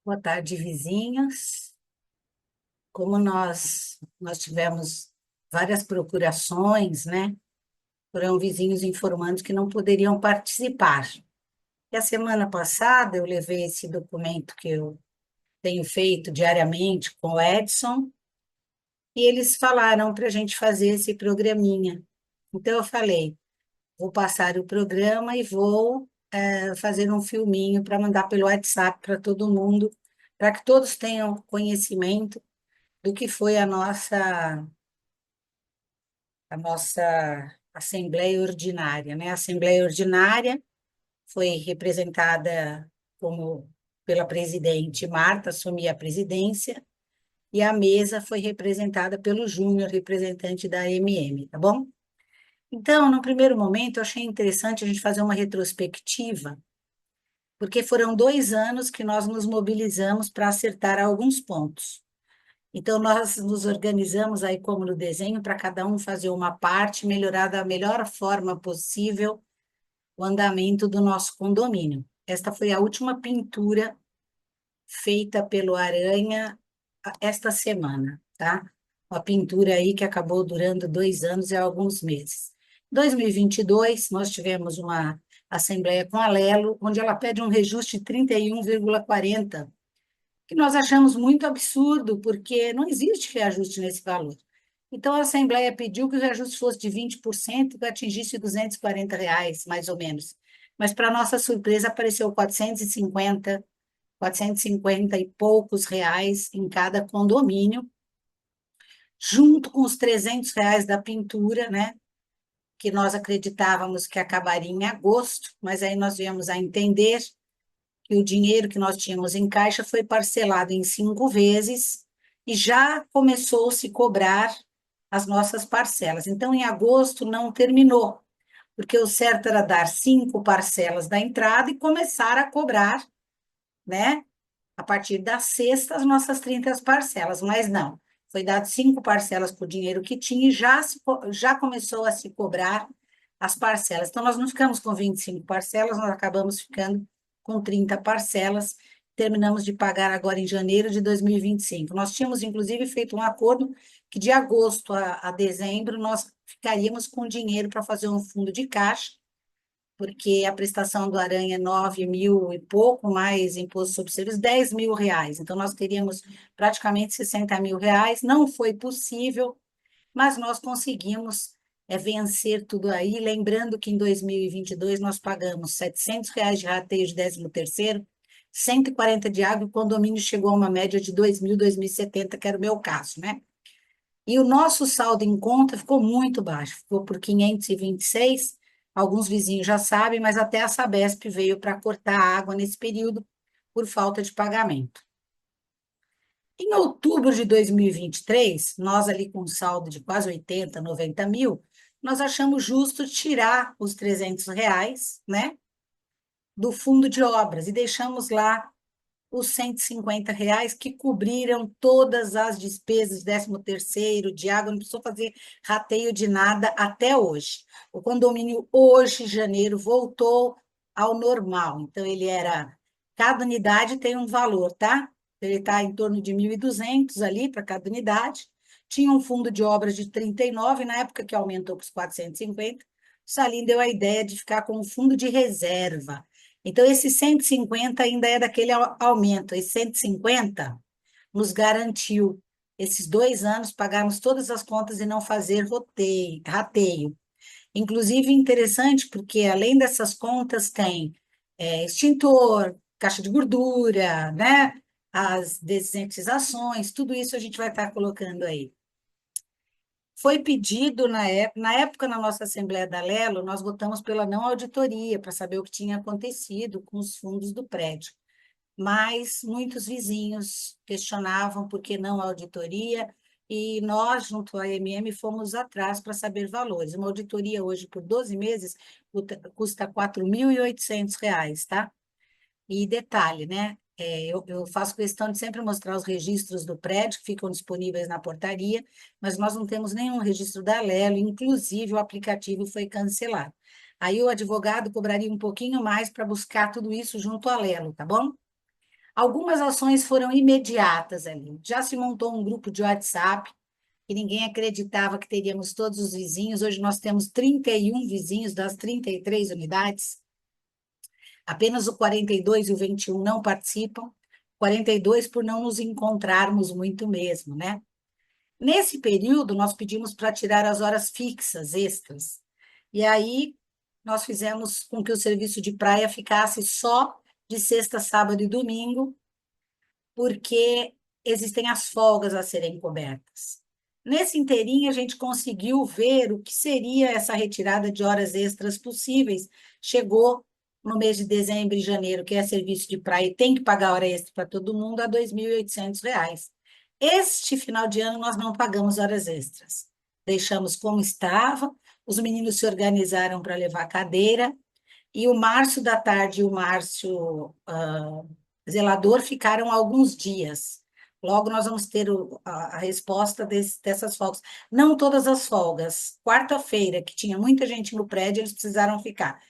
Boa tarde, vizinhos. Como nós tivemos várias procurações, né? Foram vizinhos informando que não poderiam participar. E a semana passada eu levei esse documento que eu tenho feito diariamente com o Edson, e eles falaram para a gente fazer esse programinha. Então eu falei, vou passar o programa e vou fazer um filminho para mandar pelo WhatsApp para todo mundo, para que todos tenham conhecimento do que foi a nossa Assembleia Ordinária, né? A Assembleia Ordinária foi representada como pela presidente Marta, assumia a presidência, e a mesa foi representada pelo Júnior, representante da MM, tá bom? Então, no primeiro momento, eu achei interessante a gente fazer uma retrospectiva, porque foram 2 anos que nós nos mobilizamos para acertar alguns pontos. Então, nós nos organizamos aí, como no desenho, para cada um fazer uma parte, melhorar da melhor forma possível o andamento do nosso condomínio. Esta foi a última pintura feita pelo Aranha esta semana, tá? Uma pintura aí que acabou durando 2 anos e alguns meses. Em 2022, nós tivemos uma assembleia com a Lelo, onde ela pede um reajuste de 31,40, que nós achamos muito absurdo, porque não existe reajuste nesse valor. Então, a Assembleia pediu que o reajuste fosse de 20%, que atingisse R$ 240, mais ou menos. Mas, para nossa surpresa, apareceu 450 e poucos reais em cada condomínio, junto com os R$ 300 da pintura, né? Que nós acreditávamos que acabaria em agosto, mas aí nós viemos a entender que o dinheiro que nós tínhamos em caixa foi parcelado em 5 vezes e já começou a se cobrar as nossas parcelas. Então, em agosto não terminou, porque o certo era dar 5 parcelas da entrada e começar a cobrar, né? A partir da sexta, as nossas 30 parcelas, mas não. Foi dado 5 parcelas por dinheiro que tinha e já começou a se cobrar as parcelas. Então, nós não ficamos com 25 parcelas, nós acabamos ficando com 30 parcelas. Terminamos de pagar agora em janeiro de 2025. Nós tínhamos, inclusive, feito um acordo que de agosto a dezembro nós ficaríamos com dinheiro para fazer um fundo de caixa, porque a prestação do Aranha é 9 mil e pouco, mais imposto sobre serviços, R$ 10.000. Então, nós teríamos praticamente R$ 60.000. Não foi possível, mas nós conseguimos vencer tudo aí. Lembrando que em 2022 nós pagamos R$ 700 de rateio de 13º, 140 de água, e o condomínio chegou a uma média de 2.070, que era o meu caso, né? E o nosso saldo em conta ficou muito baixo, ficou por 526. Alguns vizinhos já sabem, mas até a Sabesp veio para cortar a água nesse período por falta de pagamento. Em outubro de 2023, nós ali com um saldo de quase 80, 90 mil, nós achamos justo tirar os R$ 300, né, do fundo de obras e deixamos lá os R$ 150 que cobriram todas as despesas, 13º, de água, não precisou fazer rateio de nada até hoje. O condomínio hoje, janeiro, voltou ao normal. Então, cada unidade tem um valor, tá? Ele está em torno de 1.200 ali para cada unidade. Tinha um fundo de obras de 39, na época que aumentou para os 450, o Salim deu a ideia de ficar com um fundo de reserva. Então, esse 150 ainda é daquele aumento. Esse 150 nos garantiu, esses 2 anos, pagarmos todas as contas e não fazer rateio. Inclusive, interessante, porque além dessas contas, tem extintor, caixa de gordura, né? As desinsetizações, tudo isso a gente vai estar colocando aí. Foi pedido na época, na nossa Assembleia da Lelo, nós votamos pela não auditoria, para saber o que tinha acontecido com os fundos do prédio. Mas muitos vizinhos questionavam por que não a auditoria, e nós, junto à MM, fomos atrás para saber valores. Uma auditoria hoje, por 12 meses, custa R$ 4.800, tá? E detalhe, né? Eu faço questão de sempre mostrar os registros do prédio, que ficam disponíveis na portaria, mas nós não temos nenhum registro da Lelo, inclusive o aplicativo foi cancelado. Aí o advogado cobraria um pouquinho mais para buscar tudo isso junto à Lelo, tá bom? Algumas ações foram imediatas ali. Já se montou um grupo de WhatsApp, que ninguém acreditava que teríamos todos os vizinhos. Hoje nós temos 31 vizinhos das 33 unidades. Apenas o 42 e o 21 não participam. 42 por não nos encontrarmos muito mesmo, né? Nesse período, nós pedimos para tirar as horas fixas, extras. E aí, nós fizemos com que o serviço de praia ficasse só de sexta, sábado e domingo, porque existem as folgas a serem cobertas. Nesse inteirinho, a gente conseguiu ver o que seria essa retirada de horas extras possíveis. Chegou no mês de dezembro e janeiro, que é serviço de praia, e tem que pagar hora extra para todo mundo, a R$ 2.800. Este final de ano, nós não pagamos horas extras. Deixamos como estava, os meninos se organizaram para levar cadeira, e o Márcio da tarde e o Márcio zelador ficaram alguns dias. Logo, nós vamos ter a resposta dessas folgas. Não todas as folgas. Quarta-feira, que tinha muita gente no prédio, eles precisaram ficar.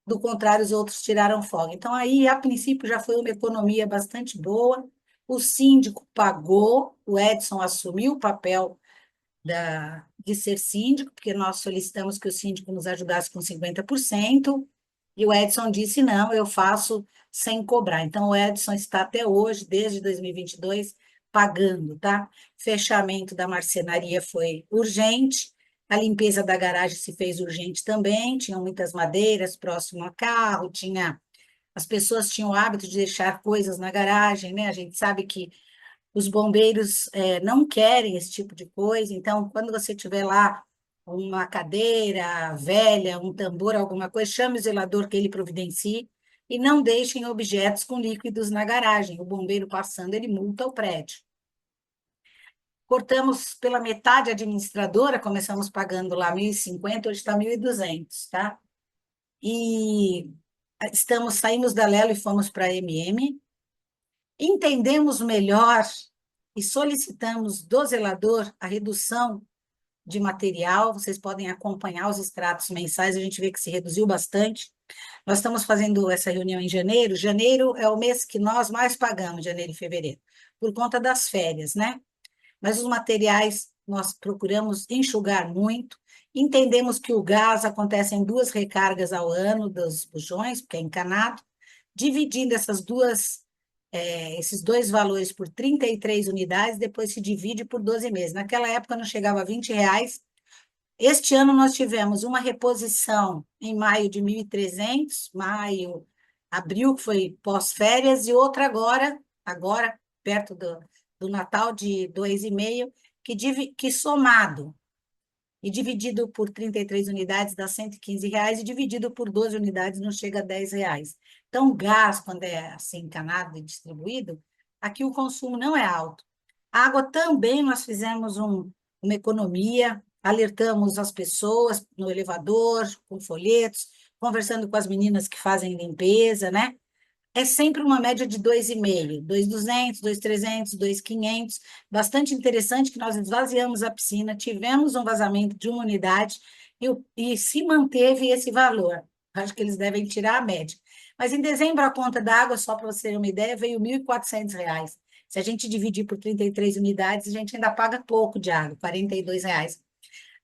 Do contrário, os outros tiraram folga. Então, aí, a princípio, já foi uma economia bastante boa. O síndico pagou, o Edson assumiu o papel de ser síndico, porque nós solicitamos que o síndico nos ajudasse com 50%, e o Edson disse, não, eu faço sem cobrar. Então, o Edson está até hoje, desde 2022, pagando, tá? Fechamento da marcenaria foi urgente, a limpeza da garagem se fez urgente também, tinham muitas madeiras próximo a carro, as pessoas tinham o hábito de deixar coisas na garagem, né? A gente sabe que os bombeiros não querem esse tipo de coisa, então, quando você tiver lá uma cadeira velha, um tambor, alguma coisa, chame o zelador que ele providencie e não deixem objetos com líquidos na garagem. O bombeiro passando, ele multa o prédio. Cortamos pela metade a administradora, começamos pagando lá 1.050, hoje está 1.200, tá? E saímos da Lelo e fomos para a MM, entendemos melhor e solicitamos do zelador a redução de material. Vocês podem acompanhar os extratos mensais, a gente vê que se reduziu bastante. Nós estamos fazendo essa reunião em janeiro. Janeiro é o mês que nós mais pagamos, janeiro e fevereiro, por conta das férias, né? Mas os materiais nós procuramos enxugar muito. Entendemos que o gás acontece em 2 recargas ao ano dos bujões, porque é encanado. Dividindo esses dois valores por 33 unidades, depois se divide por 12 meses. Naquela época não chegava a R$ 20. Este ano nós tivemos uma reposição em maio de 1.300, maio, abril, que foi pós-férias, e outra agora perto do Natal, de 2,5, que somado e dividido por 33 unidades dá R$ 115, e dividido por 12 unidades não chega a R$ 10. Então, o gás, quando é assim encanado e distribuído, aqui o consumo não é alto. A água também nós fizemos uma economia, alertamos as pessoas no elevador, com folhetos, conversando com as meninas que fazem limpeza, né? É sempre uma média de 2,5, 2.200, 2.300, 2.500. Bastante interessante que nós esvaziamos a piscina, tivemos um vazamento de uma unidade e se manteve esse valor. Acho que eles devem tirar a média. Mas em dezembro, a conta da água, só para você ter uma ideia, veio R$ 1.400. Se a gente dividir por 33 unidades, a gente ainda paga pouco de água, R$ 42.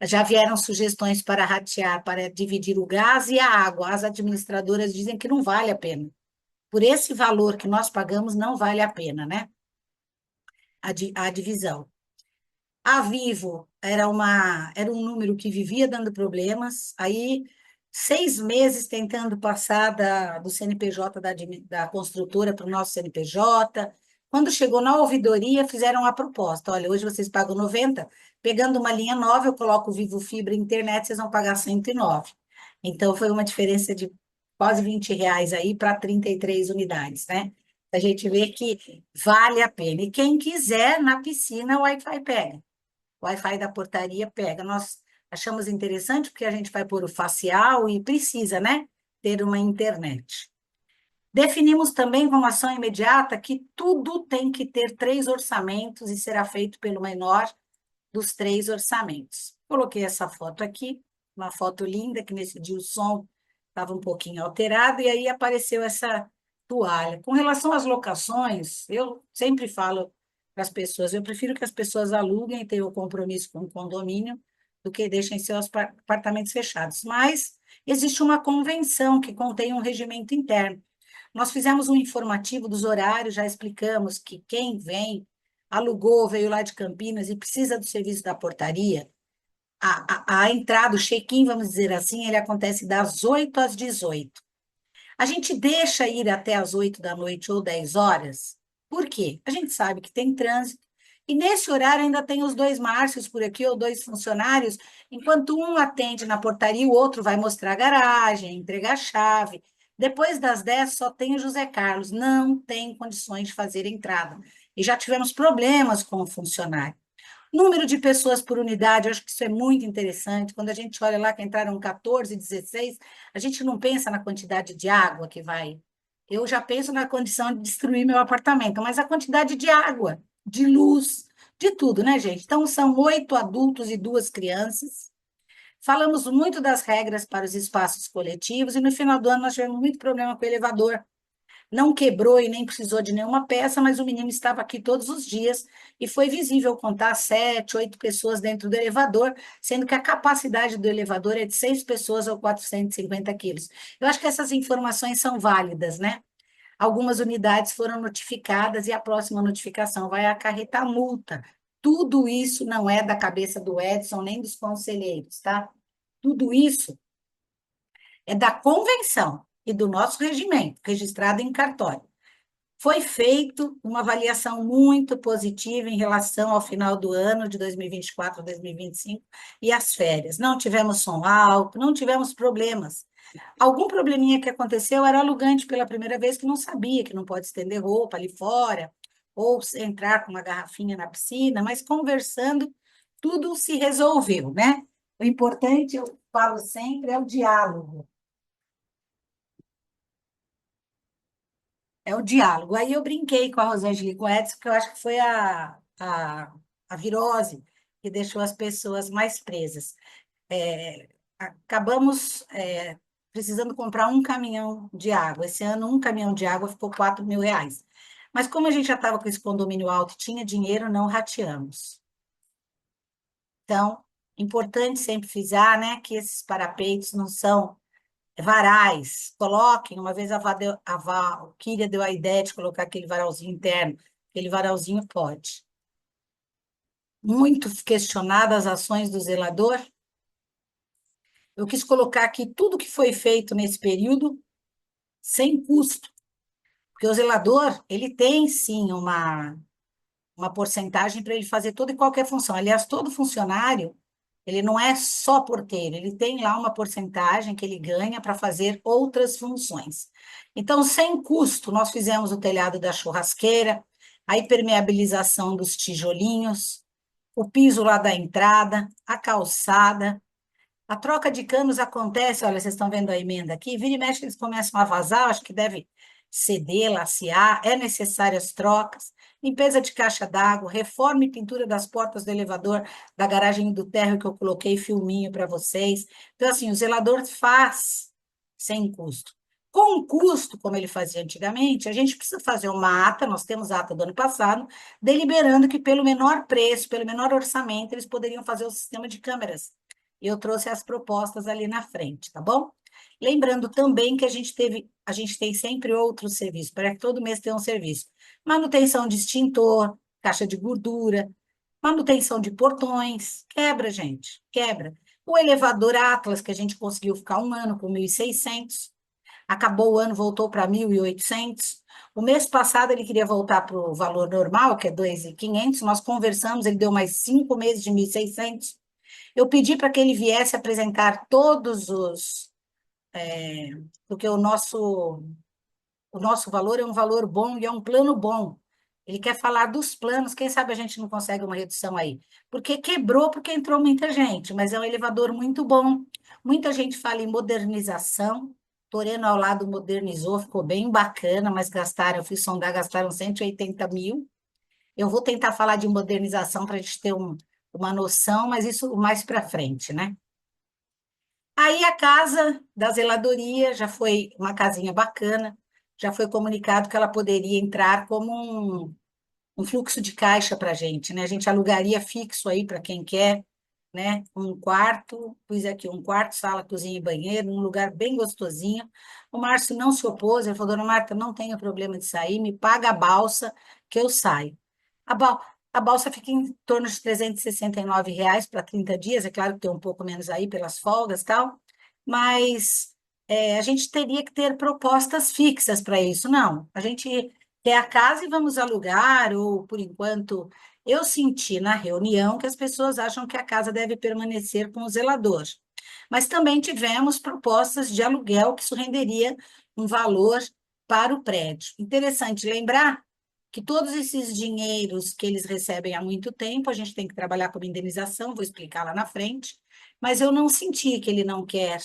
Já vieram sugestões para ratear, para dividir o gás e a água. As administradoras dizem que não vale a pena. Por esse valor que nós pagamos, não vale a pena, né? A divisão. A Vivo era um número que vivia dando problemas, aí 6 meses tentando passar do CNPJ da construtora para o nosso CNPJ. Quando chegou na ouvidoria, fizeram a proposta: olha, hoje vocês pagam 90, pegando uma linha nova, eu coloco o Vivo Fibra Internet, vocês vão pagar 109. Então, foi uma diferença de quase R$ 20 aí para 33 unidades, né? A gente vê que vale a pena. E quem quiser, na piscina, o Wi-Fi pega. O Wi-Fi da portaria pega. Nós achamos interessante porque a gente vai pôr o facial e precisa, né, ter uma internet. Definimos também como ação imediata que tudo tem que ter 3 orçamentos e será feito pelo menor dos 3 orçamentos. Coloquei essa foto aqui, uma foto linda, que nesse dia o som estava um pouquinho alterado, e aí apareceu toalha. Com relação às locações, eu sempre falo para as pessoas, eu prefiro que as pessoas aluguem e tenham compromisso com o condomínio do que deixem seus apartamentos fechados. Mas existe uma convenção que contém um regimento interno. Nós fizemos um informativo dos horários, já explicamos que quem vem, alugou, veio lá de Campinas e precisa do serviço da portaria, a entrada, o check-in, vamos dizer assim, ele acontece das 8 às 18. A gente deixa ir até às 8 da noite ou 10 horas, por quê? A gente sabe que tem trânsito, e nesse horário ainda tem os dois Márcios por aqui, ou dois funcionários, enquanto um atende na portaria, o outro vai mostrar a garagem, entregar a chave. Depois das 10 só tem o José Carlos, não tem condições de fazer entrada. E já tivemos problemas com o funcionário. Número de pessoas por unidade, eu acho que isso é muito interessante. Quando a gente olha lá que entraram 14, 16, a gente não pensa na quantidade de água que vai. Eu já penso na condição de destruir meu apartamento, mas a quantidade de água, de luz, de tudo, né, gente? Então, são 8 adultos e 2 crianças. Falamos muito das regras para os espaços coletivos, e no final do ano nós tivemos muito problema com o elevador. Não quebrou e nem precisou de nenhuma peça, mas o menino estava aqui todos os dias e foi visível contar 7, 8 pessoas dentro do elevador, sendo que a capacidade do elevador é de 6 pessoas ou 450 quilos. Eu acho que essas informações são válidas, né? Algumas unidades foram notificadas e a próxima notificação vai acarretar multa. Tudo isso não é da cabeça do Edson nem dos conselheiros, tá? Tudo isso é da convenção e do nosso regimento, registrado em cartório. Foi feito uma avaliação muito positiva em relação ao final do ano de 2024 a 2025 e as férias. Não tivemos som alto, não tivemos problemas. Algum probleminha que aconteceu era alugante pela primeira vez que não sabia que não pode estender roupa ali fora, ou entrar com uma garrafinha na piscina, mas conversando, tudo se resolveu, né? O importante, eu falo sempre, é o diálogo. É o diálogo. Aí eu brinquei com a Rosângela e com o Edson, porque eu acho que foi a virose que deixou as pessoas mais presas. Acabamos precisando comprar um caminhão de água. Esse ano, um caminhão de água ficou R$ 4.000. Mas como a gente já estava com esse condomínio alto e tinha dinheiro, não rateamos. Então, importante sempre frisar, né, que esses parapeitos não são varais, coloquem, uma vez a Valquíria deu a ideia de colocar aquele varalzinho interno, aquele varalzinho pode. Muito questionadas as ações do zelador, eu quis colocar aqui tudo que foi feito nesse período sem custo, porque o zelador, ele tem sim uma porcentagem para ele fazer toda e qualquer função. Aliás, todo funcionário, ele não é só porteiro, ele tem lá uma porcentagem que ele ganha para fazer outras funções. Então, sem custo, nós fizemos o telhado da churrasqueira, a impermeabilização dos tijolinhos, o piso lá da entrada, a calçada. A troca de canos acontece, olha, vocês estão vendo a emenda aqui, vira e mexe, eles começam a vazar, acho que deve ceder, lacear, é necessário as trocas, limpeza de caixa d'água, reforma e pintura das portas do elevador, da garagem do térreo que eu coloquei filminho para vocês. Então, assim, o zelador faz sem custo. Com custo, como ele fazia antigamente, a gente precisa fazer uma ata, nós temos a ata do ano passado, deliberando que pelo menor preço, pelo menor orçamento, eles poderiam fazer o sistema de câmeras e eu trouxe as propostas ali na frente, tá bom? Lembrando também que a gente tem sempre outros serviços, para que todo mês tenha um serviço. Manutenção de extintor, caixa de gordura, manutenção de portões, quebra, gente, quebra. O elevador Atlas, que a gente conseguiu ficar um ano com 1.600, acabou o ano, voltou para 1.800. O mês passado ele queria voltar para o valor normal, que é 2.500, nós conversamos, ele deu mais 5 meses de 1.600. Eu pedi para que ele viesse apresentar todos os, porque o nosso valor é um valor bom e é um plano bom. Ele quer falar dos planos, quem sabe a gente não consegue uma redução aí. Porque quebrou, porque entrou muita gente, mas é um elevador muito bom. Muita gente fala em modernização. Toreno ao lado modernizou, ficou bem bacana, mas gastaram, eu fui sondar, gastaram 180 mil. Eu vou tentar falar de modernização para a gente ter uma noção, mas isso mais para frente, né? Aí a casa da zeladoria já foi uma casinha bacana. já foi comunicado que ela poderia entrar como um fluxo de caixa para a gente, né? A gente alugaria fixo aí para quem quer, né? Um quarto, pus aqui um quarto, sala, cozinha e banheiro, num lugar bem gostosinho. O Márcio não se opôs, ele falou, dona Marta, não tenho problema de sair, me paga a balsa que eu saio. A, bal a balsa fica em torno de R$ 369 para 30 dias, é claro que tem um pouco menos aí pelas folgas e tal, mas a gente teria que ter propostas fixas para isso. Não, a gente quer a casa e vamos alugar, ou por enquanto eu senti na reunião que as pessoas acham que a casa deve permanecer com o zelador. Mas também tivemos propostas de aluguel, que isso renderia um valor para o prédio. Interessante lembrar que todos esses dinheiros que eles recebem há muito tempo, a gente tem que trabalhar como indenização, vou explicar lá na frente, mas eu não senti que ele não quer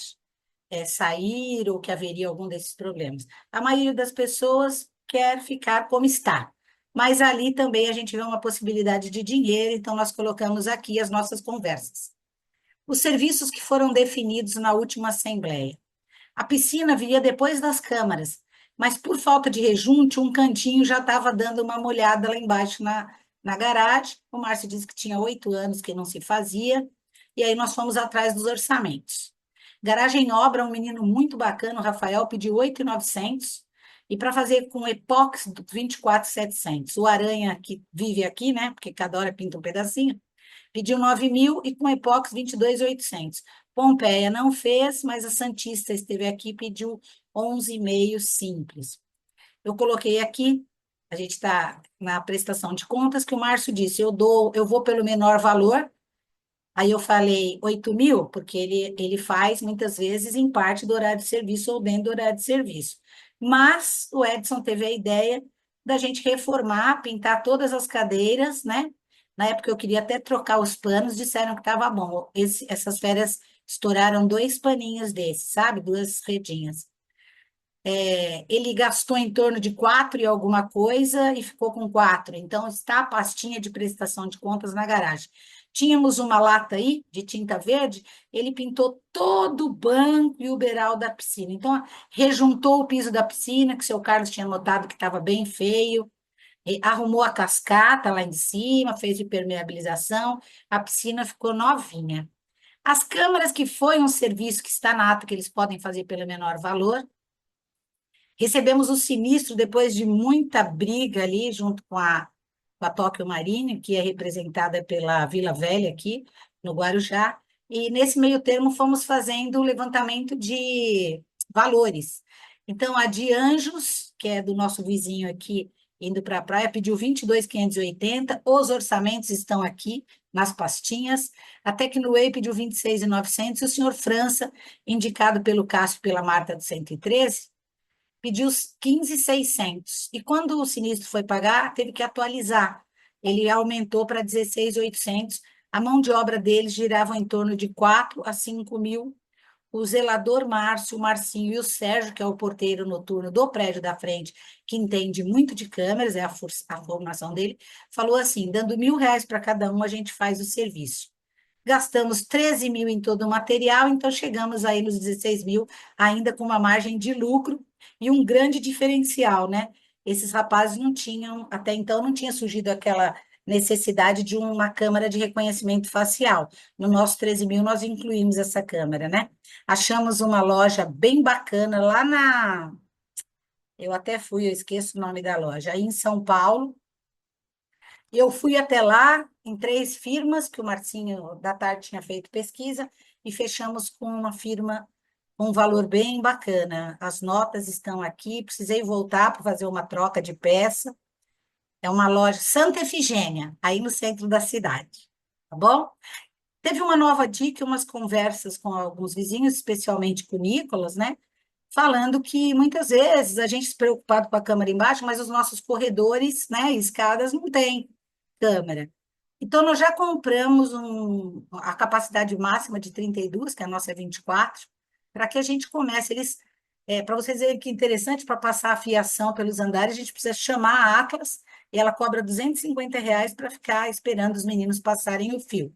sair ou que haveria algum desses problemas. A maioria das pessoas quer ficar como está, mas ali também a gente vê uma possibilidade de dinheiro, então nós colocamos aqui as nossas conversas. Os serviços que foram definidos na última assembleia. A piscina viria depois das câmaras, mas por falta de rejunte, um cantinho já estava dando uma molhada lá embaixo na garagem. O Márcio disse que tinha 8 anos que não se fazia, e aí nós fomos atrás dos orçamentos. Garagem em obra, um menino muito bacana, o Rafael, pediu 8.900, e para fazer com epóxi, 24.700. O Aranha, que vive aqui, né, porque cada hora pinta um pedacinho, pediu 9.000 e com epóxi 22.800. Pompeia não fez, mas a Santista esteve aqui e pediu 11,5 simples. Eu coloquei aqui, a gente está na prestação de contas, que o Márcio disse, eu vou pelo menor valor. Aí eu falei 8.000, porque ele faz muitas vezes em parte do horário de serviço ou dentro do horário de serviço. Mas o Edson teve a ideia da gente reformar, pintar todas as cadeiras, né? Na época eu queria até trocar os panos, disseram que estava bom. Essas férias estouraram 2 paninhos desses, sabe? 2 redinhas. Ele gastou em torno de 4 e alguma coisa e ficou com 4. Então, está a pastinha de prestação de contas na garagem. Tínhamos uma lata aí de tinta verde, ele pintou todo o banco e o beiral da piscina. Então, rejuntou o piso da piscina, que o seu Carlos tinha notado que estava bem feio, arrumou a cascata lá em cima, fez impermeabilização, a piscina ficou novinha. As câmaras, que foi um serviço que está na ata, que eles podem fazer pelo menor valor. Recebemos o sinistro depois de muita briga ali, junto com a Tóquio Marine, que é representada pela Vila Velha aqui, no Guarujá, e nesse meio termo fomos fazendo o levantamento de valores. Então, a de Anjos, que é do nosso vizinho aqui, indo para a praia, pediu 22.580, os orçamentos estão aqui nas pastinhas, a Tecnoway pediu 26.900, e o senhor França, indicado pelo Cássio e pela Marta do 113, pediu 15.600. E quando o sinistro foi pagar, teve que atualizar. Ele aumentou para 16.800. A mão de obra deles girava em torno de 4 a 5 mil. O zelador Márcio, o Marcinho e o Sérgio, que é o porteiro noturno do prédio da frente, que entende muito de câmeras, é a formação dele, falou assim: dando R$ 1.000 para cada um, a gente faz o serviço. Gastamos 13.000 em todo o material, então chegamos aí nos 16.000, ainda com uma margem de lucro e um grande diferencial, né? Esses rapazes não tinham, até então não tinha surgido aquela necessidade de uma câmera de reconhecimento facial. No nosso 13.000 nós incluímos essa câmera, né? Achamos uma loja bem bacana lá eu até fui, eu esqueço o nome da loja, aí em São Paulo, e eu fui até lá em 3 firmas, que o Marcinho da tarde tinha feito pesquisa, e fechamos com uma firma com um valor bem bacana. As notas estão aqui, precisei voltar para fazer uma troca de peça. É uma loja Santa Efigênia, aí no centro da cidade, tá bom? Teve uma nova dica, umas conversas com alguns vizinhos, especialmente com o Nicolas, né? Falando que muitas vezes a gente se preocupado com a câmera embaixo, mas os nossos corredores, né, escadas não têm câmera. Então, nós já compramos a capacidade máxima de 32, que a nossa é 24, para que a gente comece. Para vocês verem que interessante, para passar a fiação pelos andares, a gente precisa chamar a Atlas e ela cobra R$ 250 para ficar esperando os meninos passarem o fio.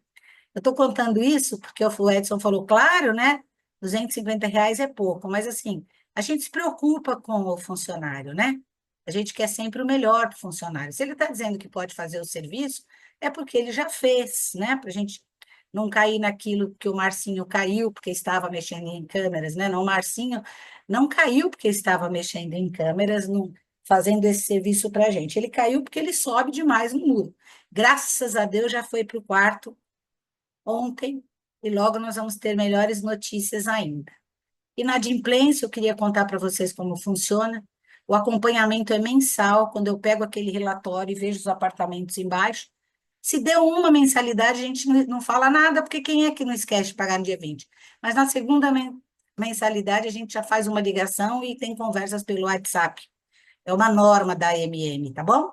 Eu estou contando isso porque o Edson falou, claro, né? R$ 250 é pouco, mas assim, A gente se preocupa com o funcionário, né? A gente quer sempre o melhor para o funcionário. Se ele está dizendo que pode fazer o serviço, é porque ele já fez, né? Para a gente não cair naquilo que o Marcinho caiu porque estava mexendo em câmeras, né? Não, o Marcinho não caiu porque estava mexendo em câmeras, fazendo esse serviço para a gente. Ele caiu porque ele sobe demais no muro. Graças a Deus já foi para o quarto ontem e logo nós vamos ter melhores notícias ainda. Inadimplência, eu queria contar para vocês como funciona. O acompanhamento é mensal, quando eu pego aquele relatório e vejo os apartamentos embaixo. Se deu uma mensalidade, a gente não fala nada, porque quem é que não esquece de pagar no dia 20? Mas na segunda mensalidade, a gente já faz uma ligação e tem conversas pelo WhatsApp. É uma norma da AMM, tá bom?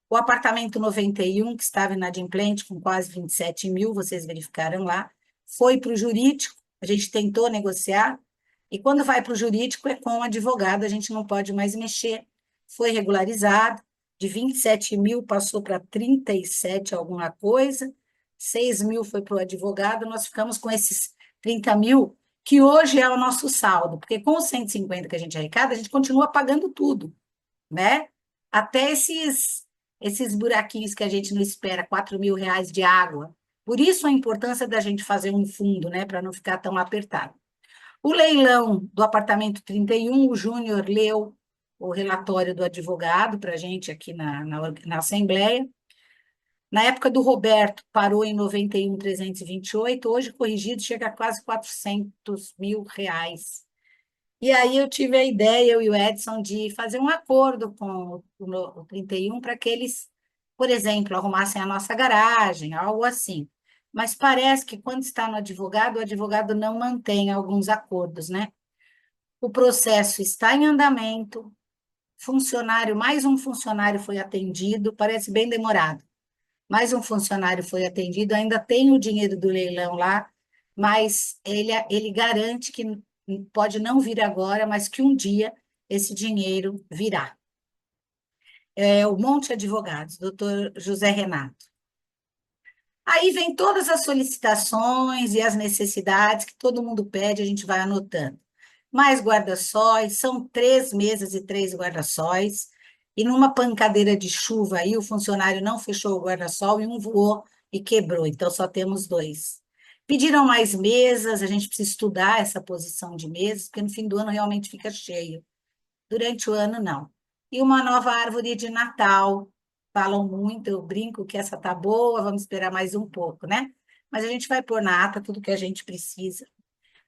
O apartamento 91, que estava inadimplente, com quase 27 mil, vocês verificaram lá, foi para o jurídico, a gente tentou negociar, e quando vai para o jurídico é com o advogado, a gente não pode mais mexer. Foi regularizado, de 27 mil passou para 37 alguma coisa, 6 mil foi para o advogado, nós ficamos com esses 30 mil, que hoje é o nosso saldo, porque com os 150 que a gente arrecada, a gente continua pagando tudo, né? Até esses buraquinhos que a gente não espera, 4.000 reais de água. Por isso a importância da gente fazer um fundo, né, para não ficar tão apertado. O leilão do apartamento 31, o Júnior leu o relatório do advogado para a gente aqui na Assembleia. Na época do Roberto, parou em 91.328, hoje corrigido chega a quase 400.000 reais. E aí eu tive a ideia, eu e o Edson, de fazer um acordo com o 31 para que eles, por exemplo, arrumassem a nossa garagem, algo assim. Mas parece que quando está no advogado, o advogado não mantém alguns acordos, né? O processo está em andamento, mais um funcionário foi atendido, parece bem demorado. Mais um funcionário foi atendido, ainda tem o dinheiro do leilão lá, mas ele garante que pode não vir agora, mas que um dia esse dinheiro virá. É o Monte Advogados, doutor José Renato. Aí vem todas as solicitações e as necessidades que todo mundo pede, a gente vai anotando. Mais guarda-sóis, são 3 mesas e 3 guarda-sóis, e numa pancadeira de chuva aí, o funcionário não fechou o guarda-sol e um voou e quebrou, então só temos 2. Pediram mais mesas, a gente precisa estudar essa posição de mesas, porque no fim do ano realmente fica cheio. Durante o ano, não. E uma nova árvore de Natal. Falam muito, eu brinco que essa tá boa, vamos esperar mais um pouco, né? Mas a gente vai pôr na ata tudo que a gente precisa.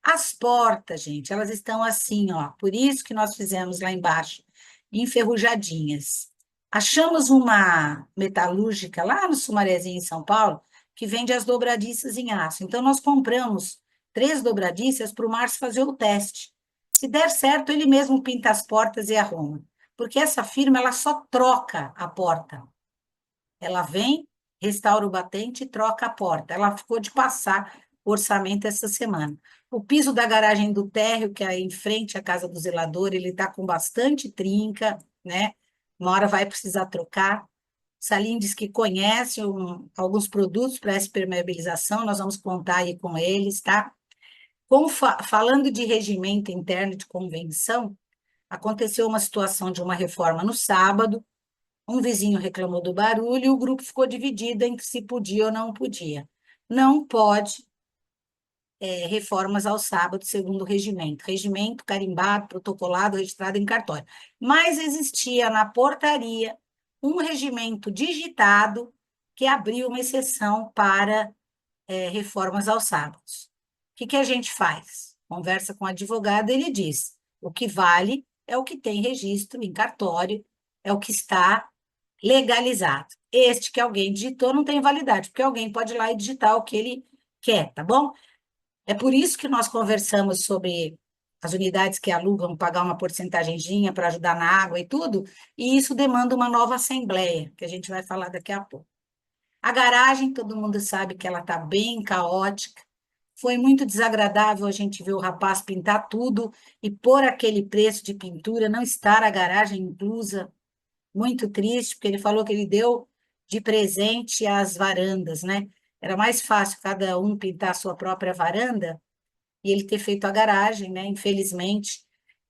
As portas, gente, elas estão assim, ó. Por isso que nós fizemos lá embaixo, enferrujadinhas. Achamos uma metalúrgica lá no Sumarezinho, em São Paulo, que vende as dobradiças em aço. Então, nós compramos 3 dobradiças para o Márcio fazer o teste. Se der certo, ele mesmo pinta as portas e arruma. Porque essa firma, ela só troca a porta. Ela vem, restaura o batente e troca a porta. Ela ficou de passar o orçamento essa semana. O piso da garagem do térreo, que é em frente à casa do zelador, ele está com bastante trinca, né? Uma hora vai precisar trocar. Salim diz que conhece alguns produtos para essa permeabilização, nós vamos contar aí com eles, tá? Falando de regimento interno de convenção, aconteceu uma situação de uma reforma no sábado, um vizinho reclamou do barulho e o grupo ficou dividido entre se podia ou não podia. Não pode reformas ao sábado, segundo o regimento. Regimento carimbado, protocolado, registrado em cartório. Mas existia na portaria um regimento digitado que abriu uma exceção para reformas aos sábados. O que a gente faz? Conversa com o advogado, ele diz: o que vale é o que tem registro em cartório, é o que está legalizado. Este que alguém digitou não tem validade, porque alguém pode ir lá e digitar o que ele quer, tá bom? É por isso que nós conversamos sobre as unidades que alugam, pagar uma porcentagemzinha para ajudar na água e tudo, e isso demanda uma nova assembleia, que a gente vai falar daqui a pouco. A garagem, todo mundo sabe que ela está bem caótica. Foi muito desagradável a gente ver o rapaz pintar tudo e pôr aquele preço de pintura, não estar a garagem inclusa. Muito triste, porque ele falou que ele deu de presente as varandas, né? Era mais fácil cada um pintar a sua própria varanda e ele ter feito a garagem, né? Infelizmente,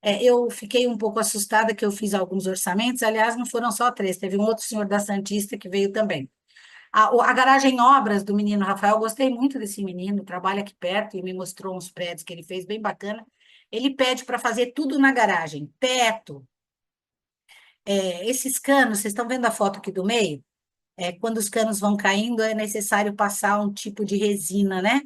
Eu fiquei um pouco assustada que eu fiz alguns orçamentos, aliás, não foram só três, teve um outro senhor da Santista que veio também. A garagem Obras do menino Rafael, gostei muito desse menino, trabalha aqui perto e me mostrou uns prédios que ele fez bem bacana. Ele pede para fazer tudo na garagem, teto, esses canos, vocês estão vendo a foto aqui do meio? Quando os canos vão caindo, é necessário passar um tipo de resina, né?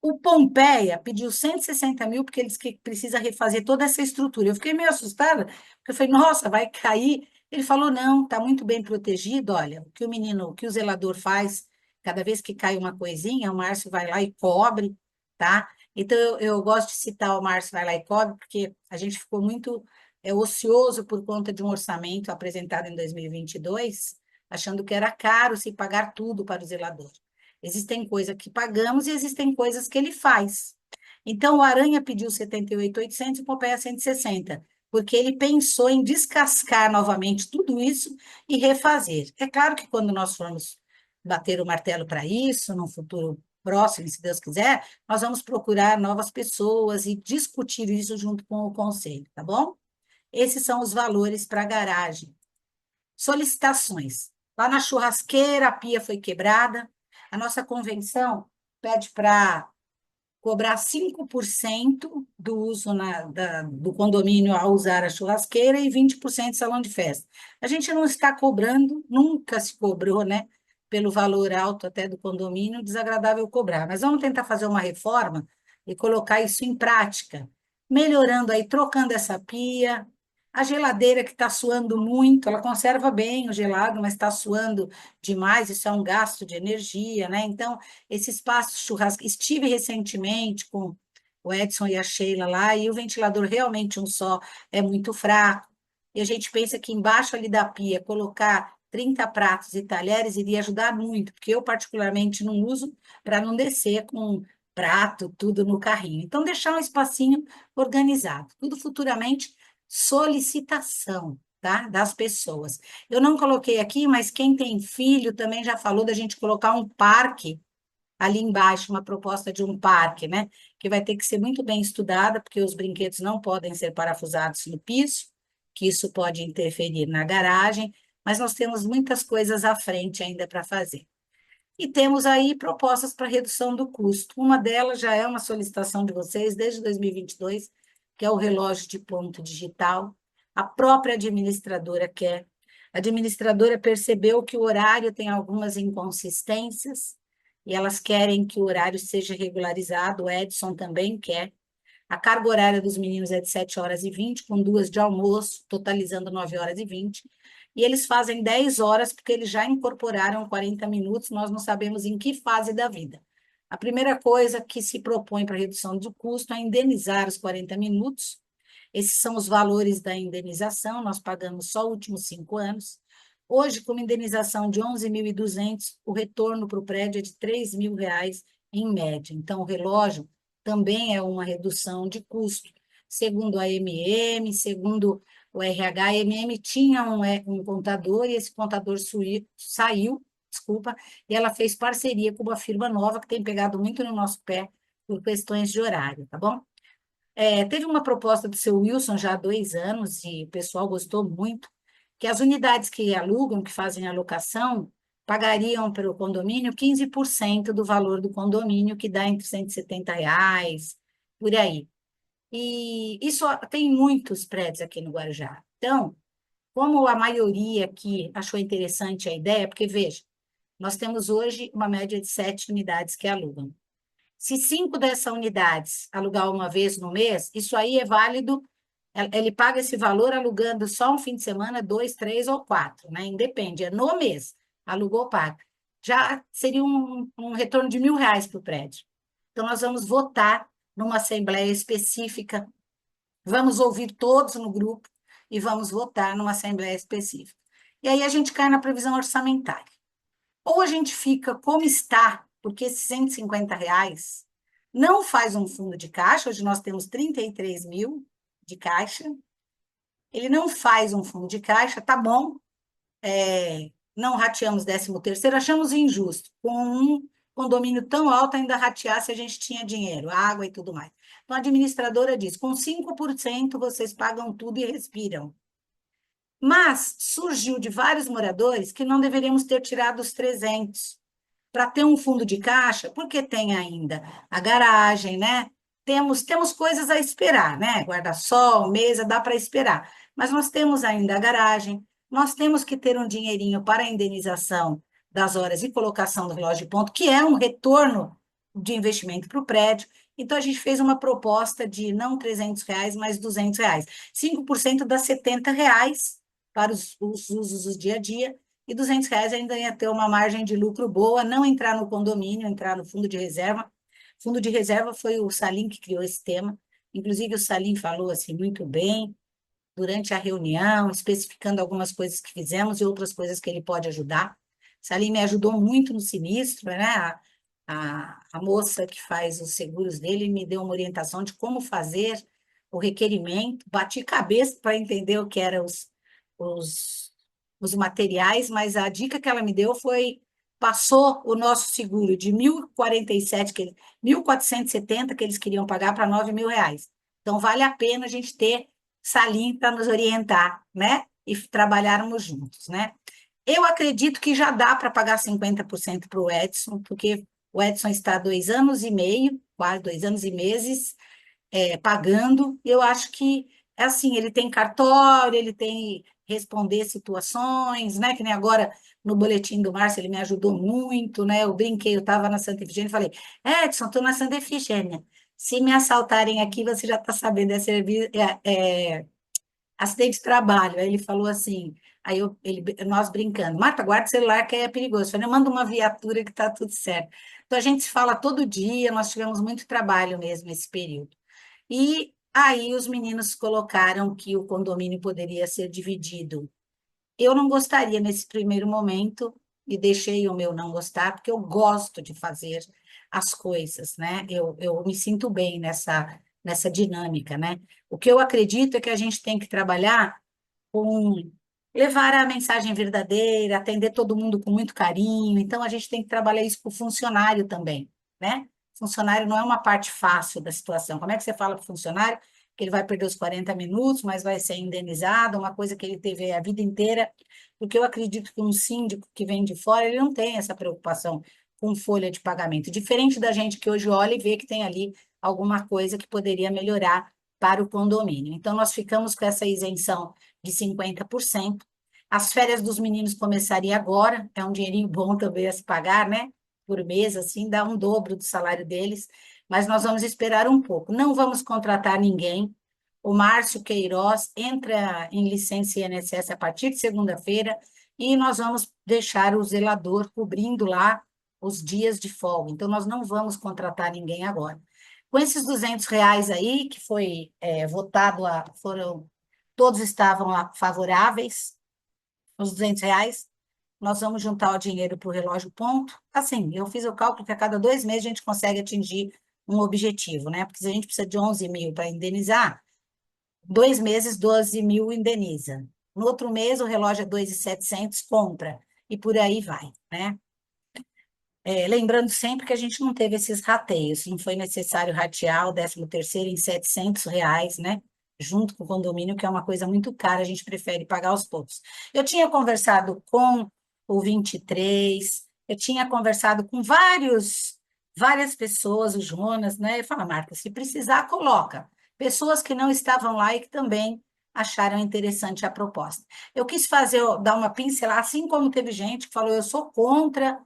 O Pompeia pediu 160 mil porque ele disse que precisa refazer toda essa estrutura. Eu fiquei meio assustada, porque eu falei, nossa, vai cair. Ele falou, não, está muito bem protegido. Olha, o que o zelador faz, cada vez que cai uma coisinha, o Márcio vai lá e cobre, tá? Então, eu gosto de citar o Márcio vai lá e cobre, porque a gente ficou muito ocioso por conta de um orçamento apresentado em 2022, achando que era caro se pagar tudo para o zelador. Existem coisas que pagamos e existem coisas que ele faz. Então, o Aranha pediu 78.800 e o Pompeia 160, porque ele pensou em descascar novamente tudo isso e refazer. É claro que quando nós formos bater o martelo para isso, no futuro próximo, se Deus quiser, nós vamos procurar novas pessoas e discutir isso junto com o conselho, tá bom? Esses são os valores para a garagem. Solicitações. Lá na churrasqueira, a pia foi quebrada. A nossa convenção pede para cobrar 5% do uso do condomínio ao usar a churrasqueira e 20% de salão de festa. A gente não está cobrando, nunca se cobrou, né? Pelo valor alto até do condomínio, desagradável cobrar. Mas vamos tentar fazer uma reforma e colocar isso em prática, melhorando aí, trocando essa pia. A geladeira que está suando muito, ela conserva bem o gelado, mas está suando demais, isso é um gasto de energia, né? Então, esse espaço churrasco. Estive recentemente com o Edson e a Sheila lá, e o ventilador realmente um só é muito fraco. E a gente pensa que embaixo ali da pia, colocar 30 pratos e talheres iria ajudar muito, porque eu, particularmente, não uso para não descer com prato, tudo no carrinho. Então, deixar um espacinho organizado. Tudo futuramente solicitação, tá? Das pessoas. Eu não coloquei aqui, mas quem tem filho também já falou da gente colocar um parque ali embaixo, uma proposta de um parque, né? Que vai ter que ser muito bem estudada, porque os brinquedos não podem ser parafusados no piso, que isso pode interferir na garagem, mas nós temos muitas coisas à frente ainda para fazer. E temos aí propostas para redução do custo. Uma delas já é uma solicitação de vocês desde 2022, que é o relógio de ponto digital. A própria administradora quer. A administradora percebeu que o horário tem algumas inconsistências e elas querem que o horário seja regularizado. O Edson também quer. A carga horária dos meninos é de 7 horas e 20, com 2 de almoço, totalizando 9 horas e 20. E eles fazem 10 horas, porque eles já incorporaram 40 minutos, nós não sabemos em que fase da vida. A primeira coisa que se propõe para redução do custo é indenizar os 40 minutos. Esses são os valores da indenização, nós pagamos só os últimos 5 anos. Hoje, com uma indenização de 11.200, o retorno para o prédio é de R$ 3.000 em média. Então, o relógio também é uma redução de custo. Segundo a MM, segundo o RH, a MM tinha um contador e esse contador saiu, desculpa, e ela fez parceria com uma firma nova que tem pegado muito no nosso pé por questões de horário, tá bom? Teve uma proposta do seu Wilson já há 2 anos e o pessoal gostou muito, que as unidades que alugam, que fazem a locação, pagariam pelo condomínio 15% do valor do condomínio, que dá entre R$ 170, por aí. E isso tem muitos prédios aqui no Guarujá. Então, como a maioria aqui achou interessante a ideia, porque veja, nós temos hoje uma média de 7 unidades que alugam. Se 5 dessas unidades alugar uma vez no mês, isso aí é válido, ele paga esse valor alugando só um fim de semana, 2, 3 ou 4, né? Independe, é no mês, alugou, paga. Já seria um retorno de R$ 1.000 para o prédio. Então, nós vamos votar numa assembleia específica, vamos ouvir todos no grupo e vamos votar numa assembleia específica. E aí a gente cai na previsão orçamentária. Ou a gente fica como está, porque esses R$ 150 não faz um fundo de caixa, hoje nós temos 33 mil de caixa, ele não faz um fundo de caixa, tá bom, não rateamos 13º, achamos injusto, com condomínio tão alto ainda ratear se a gente tinha dinheiro, água e tudo mais. Então, a administradora diz, com 5% vocês pagam tudo e respiram. Mas surgiu de vários moradores que não deveríamos ter tirado os 300 para ter um fundo de caixa, porque tem ainda a garagem, né? Temos coisas a esperar, né? Guarda-sol, mesa, dá para esperar. Mas nós temos ainda a garagem, nós temos que ter um dinheirinho para a indenização das horas e colocação do relógio de ponto, que é um retorno de investimento para o prédio. Então, a gente fez uma proposta de não R$ 300, mas R$ 200. 5% dá R$ 70 para os usos do dia a dia, e R$ 200 ainda ia ter uma margem de lucro boa, não entrar no condomínio, entrar no fundo de reserva. Fundo de reserva foi o Salim que criou esse tema. Inclusive, o Salim falou assim muito bem durante a reunião, especificando algumas coisas que fizemos e outras coisas que ele pode ajudar. Salim me ajudou muito no sinistro, né? A moça que faz os seguros dele me deu uma orientação de como fazer o requerimento. Bati cabeça para entender o que eram os, os materiais, mas a dica que ela me deu foi: passou o nosso seguro de 1.047, 1.470 que eles queriam pagar para R$ 9.000. Então, vale a pena a gente ter Salim para nos orientar, né? E trabalharmos juntos, né? Eu acredito que já dá para pagar 50% para o Edson, porque o Edson está há 2 anos e meio, quase 2 anos e meses, pagando. Eu acho que, é assim, ele tem cartório, ele tem responder situações, né? Que nem agora no boletim do Márcio, ele me ajudou muito, né? Eu brinquei, eu estava na Santa Efigênia e falei: Edson, estou na Santa Efigênia. Se me assaltarem aqui, você já está sabendo, acidente de trabalho. Aí ele falou assim, nós brincando, Marta, guarda o celular que aí é perigoso. Eu falei, manda uma viatura que está tudo certo. Então, a gente se fala todo dia, nós tivemos muito trabalho mesmo nesse período. E aí os meninos colocaram que o condomínio poderia ser dividido. Eu não gostaria nesse primeiro momento, e deixei o meu não gostar, porque eu gosto de fazer as coisas, né? Eu me sinto bem nessa dinâmica, né? O que eu acredito é que a gente tem que trabalhar com levar a mensagem verdadeira, atender todo mundo com muito carinho. Então, a gente tem que trabalhar isso com o funcionário também, né? Funcionário não é uma parte fácil da situação. Como é que você fala para o funcionário que ele vai perder os 40 minutos, mas vai ser indenizado, uma coisa que ele teve a vida inteira? Porque eu acredito que um síndico que vem de fora, ele não tem essa preocupação com folha de pagamento, diferente da gente que hoje olha e vê que tem ali alguma coisa que poderia melhorar para o condomínio. Então, nós ficamos com essa isenção de 50%. As férias dos meninos começariam agora, é um dinheirinho bom também a se pagar, né? Por mês, assim, dá um dobro do salário deles, mas nós vamos esperar um pouco. Não vamos contratar ninguém. O Márcio Queiroz entra em licença INSS a partir de segunda-feira e nós vamos deixar o zelador cobrindo lá os dias de folga. Então, nós não vamos contratar ninguém agora. Com esses R$ 200 aí, que foi votado, todos estavam favoráveis, os R$ 200, nós vamos juntar o dinheiro para o relógio ponto. Assim, eu fiz o cálculo que a cada 2 meses a gente consegue atingir um objetivo, né? Porque se a gente precisa de 11 mil para indenizar, 2 meses, 12 mil indeniza. No outro mês, o relógio é 2.700, compra. E por aí vai, né? Lembrando sempre que a gente não teve esses rateios, não foi necessário ratear o 13º em R$ 700, né? Junto com o condomínio, que é uma coisa muito cara, a gente prefere pagar aos poucos. Eu tinha conversado com o 23, eu tinha conversado com várias pessoas, o Jonas, né? Eu falo, Marta, se precisar, coloca. Pessoas que não estavam lá e que também acharam interessante a proposta. Eu quis dar uma pincelada, assim como teve gente que falou, eu sou contra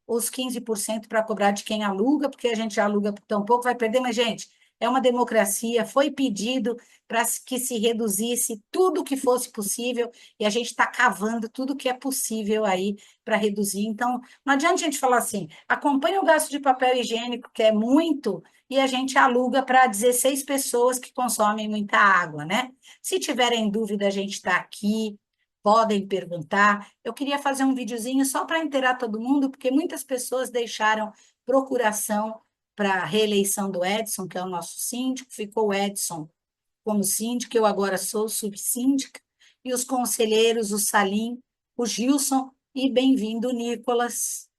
os 15% para cobrar de quem aluga, porque a gente aluga por tão pouco, vai perder, mas, gente, é uma democracia, foi pedido para que se reduzisse tudo que fosse possível, e a gente está cavando tudo que é possível aí para reduzir. Então, não adianta a gente falar assim, acompanha o gasto de papel higiênico, que é muito, e a gente aluga para 16 pessoas que consomem muita água, né? Se tiverem dúvida, a gente está aqui, podem perguntar. Eu queria fazer um videozinho só para inteirar todo mundo, porque muitas pessoas deixaram procuração para a reeleição do Edson, que é o nosso síndico, ficou o Edson como síndico, eu agora sou subsíndica, e os conselheiros, o Salim, o Gilson, e bem-vindo, Nicolas.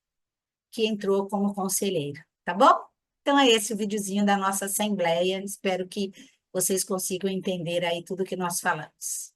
que entrou como conselheiro, tá bom? Então é esse o videozinho da nossa assembleia. Espero que vocês consigam entender aí tudo que nós falamos.